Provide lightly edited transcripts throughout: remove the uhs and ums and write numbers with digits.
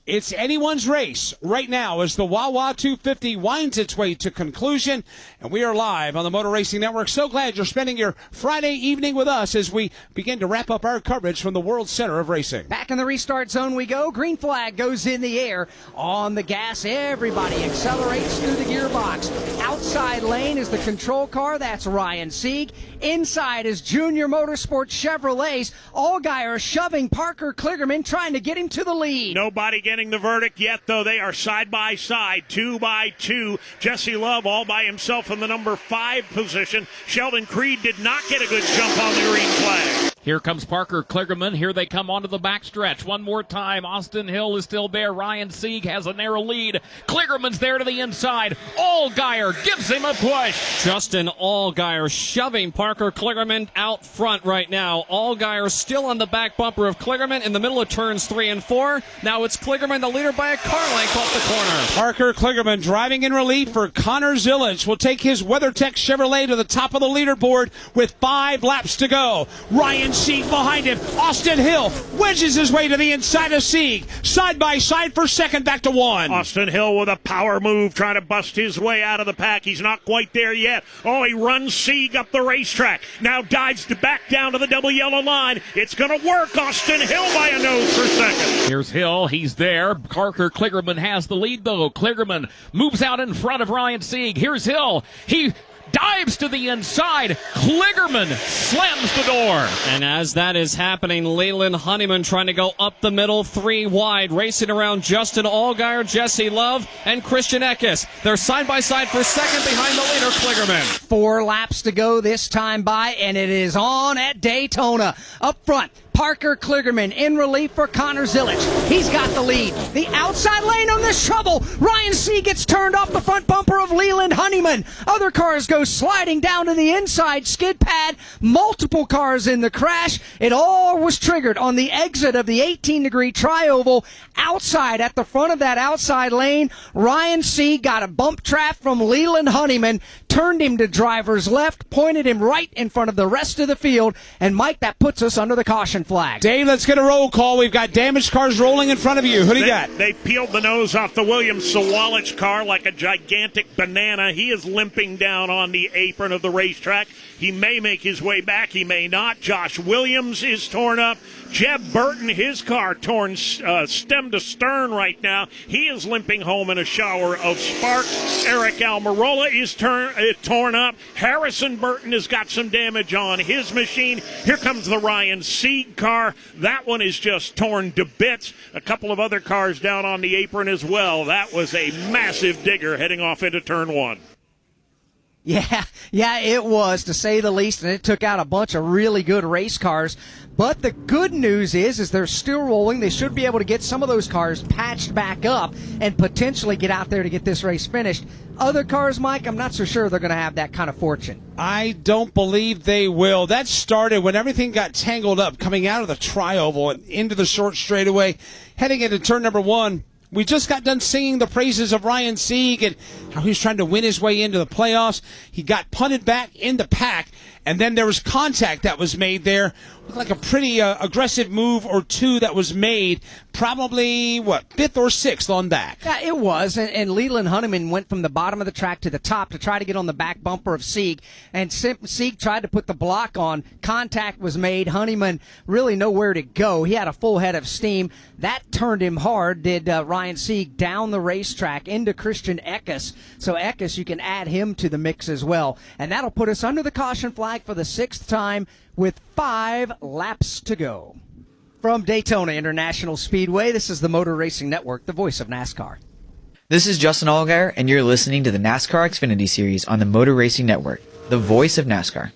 It's anyone's race right now as the Wawa 250 winds its way to conclusion, and we are live on the Motor Racing Network. So glad you're spending your Friday evening with us as we begin to wrap up our coverage from the World Center of Racing. Back in the restart zone we go. Green flag goes in the air. On the gas, everybody accelerates through the gearbox. Outside lane is the control car. That's Ryan Sieg. Inside is Junior Motorsports Chevrolets. Allgaier shoving Parker Kligerman, trying to get him to the lead. Nobody getting the verdict yet, though. They are side by side, 2 by 2. Jesse Love all by himself in the number 5 position. Sheldon Creed did not get a good jump on the green flag. Here comes Parker Kligerman. Here they come onto the backstretch. One more time. Austin Hill is still there. Ryan Sieg has a narrow lead. Kligerman's there to the inside. Allgaier gives him a push. Justin Allgaier shoving Parker Kligerman out front right now. Allgaier still on the back bumper of Kligerman in the middle of turns 3 and 4. Now it's Kligerman, the leader, by a car length off the corner. Parker Kligerman driving in relief for Connor Zillage will take his WeatherTech Chevrolet to the top of the leaderboard with 5 laps to go. Ryan Sieg behind him. Austin Hill wedges his way to the inside of Sieg. Side by side for second, back to 1. Austin Hill with a power move trying to bust his way out of the pack. He's not quite there yet. Oh, he runs Sieg up the racetrack. Now dives back down to the double yellow line. It's going to work. Austin Hill by a nose for second. Here's Hill. He's there. Parker Kligerman has the lead, though. Kligerman moves out in front of Ryan Sieg. Here's Hill. He dives to the inside. Kligerman slams the door. And as that is happening, Leland Honeyman trying to go up the middle, 3 wide, racing around Justin Allgaier, Jesse Love, and Christian Eckes. They're side by side for second behind the leader, Kligerman. 4 laps to go this time by, and it is on at Daytona. Up front, Parker Kligerman in relief for Connor Zillage. He's got the lead. The outside lane on this trouble. Ryan Sieg gets turned off the front bumper of Leland Honeyman. Other cars go sliding down to the inside skid pad. Multiple cars in the crash. It all was triggered on the exit of the 18-degree tri-oval. Outside, at the front of that outside lane, Ryan Sieg got a bump trap from Leland Honeyman, turned him to driver's left, pointed him right in front of the rest of the field, and Mike, that puts us under the caution flag. Dave, let's get a roll call. We've got damaged cars rolling in front of you. Who do you got? They peeled the nose off the Williams Sawalich car like a gigantic banana. He is limping down on the apron of the racetrack. He may make his way back. He may not. Josh Williams is torn up. Jeb Burton, his car torn stem to stern right now. He is limping home in a shower of sparks. Eric Almirola is torn up. Harrison Burton has got some damage on his machine. Here comes the Ryan Sieg car. That one is just torn to bits. A couple of other cars down on the apron as well. That was a massive digger heading off into turn 1. Yeah, it was, to say the least, and it took out a bunch of really good race cars. But the good news is they're still rolling. They should be able to get some of those cars patched back up and potentially get out there to get this race finished. Other cars, Mike, I'm not so sure they're going to have that kind of fortune. I don't believe they will. That started when everything got tangled up coming out of the tri-oval and into the short straightaway, heading into turn number 1. We just got done singing the praises of Ryan Sieg and how he was trying to win his way into the playoffs. He got punted back in the pack, and then there was contact that was made there. Looked like a pretty aggressive move or two that was made. Probably, 5th or 6th on back. Yeah, it was, and Leland Honeyman went from the bottom of the track to the top to try to get on the back bumper of Sieg, and Sieg tried to put the block on. Contact was made. Honeyman really nowhere to go. He had a full head of steam. That turned him hard, did Ryan Sieg down the racetrack into Christian Eckes. So Eckes, you can add him to the mix as well. And that'll put us under the caution flag for the 6th time with 5 laps to go. From Daytona International Speedway, this is the Motor Racing Network, the voice of NASCAR. This is Justin Allgaier, and you're listening to the NASCAR Xfinity Series on the Motor Racing Network, the voice of NASCAR.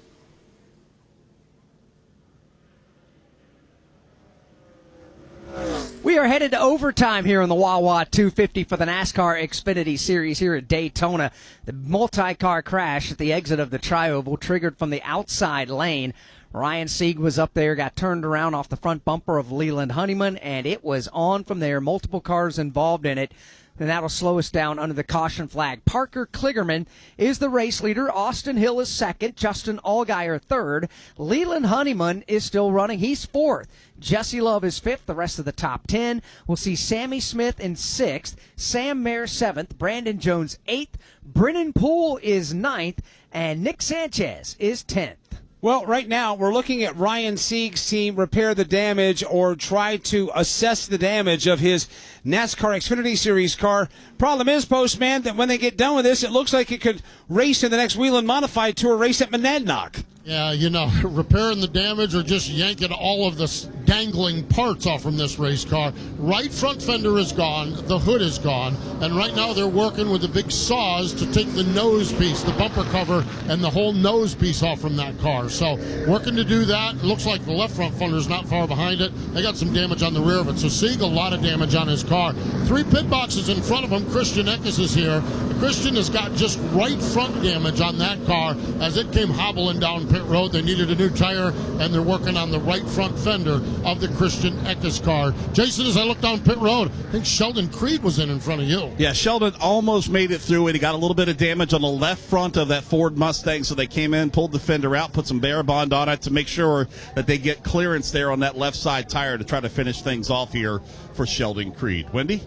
We are headed to overtime here on the Wawa 250 for the NASCAR Xfinity Series here at Daytona. The multi-car crash at the exit of the tri-oval triggered from the outside lane. Ryan Sieg was up there, got turned around off the front bumper of Leland Honeyman, and it was on from there. Multiple cars involved in it. then that'll slow us down under the caution flag. Parker Kligerman is the race leader. Austin Hill is second. Justin Allgaier third. Leland Honeyman is still running. He's fourth. Jesse Love is fifth. The rest of the top 10. We'll see Sammy Smith in sixth. Sam Mayer seventh. Brandon Jones eighth. Brennan Poole is ninth. And Nick Sanchez is 10th. Well, right now we're looking at Ryan Sieg's team repair the damage or try to assess the damage of his NASCAR Xfinity Series car. Problem is, Postman, that when they get done with this, it looks like it could race in the next Whelen Modified Tour race at Monadnock. Yeah, repairing the damage or just yanking all of the dangling parts off from this race car. Right front fender is gone, the hood is gone, and right now they're working with the big saws to take the nose piece, the bumper cover, and the whole nose piece off from that car. So working to do that. It looks like the left front fender is not far behind it. They got some damage on the rear of it. So Sieg, a lot of damage on his car. 3 pit boxes in front of him. Christian Eckes is here. Christian has got just right front damage on that car as it came hobbling down pit road. They needed a new tire, and they're working on the right front fender of the Christian Eckes car. Jason, as I look down pit road, I think Sheldon Creed was in front of you. Yeah, Sheldon almost made it through it. He got a little bit of damage on the left front of that Ford Mustang, so they came in, pulled the fender out, put some Bear Bond on it to make sure that they get clearance there on that left side tire to try to finish things off here for Sheldon Creed. Wendy?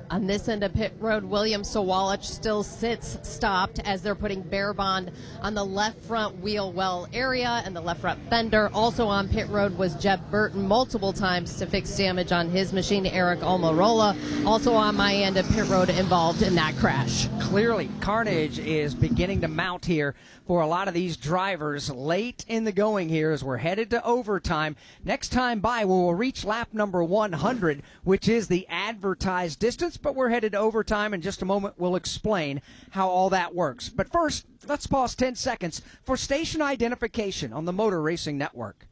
On this end of pit road, William Sawalich still sits stopped as they're putting Bear Bond on the left front wheel well area and the left front fender. Also on pit road was Jeb Burton multiple times to fix damage on his machine. Eric Almirola also on my end of pit road involved in that crash. Clearly, carnage is beginning to mount here for a lot of these drivers late in the going here as we're headed to overtime. Next time by, we will reach lap number 100, which is the advertised distance, but we're headed to overtime. In just a moment, we'll explain how all that works. But first, let's pause 10 seconds for station identification on the Motor Racing Network.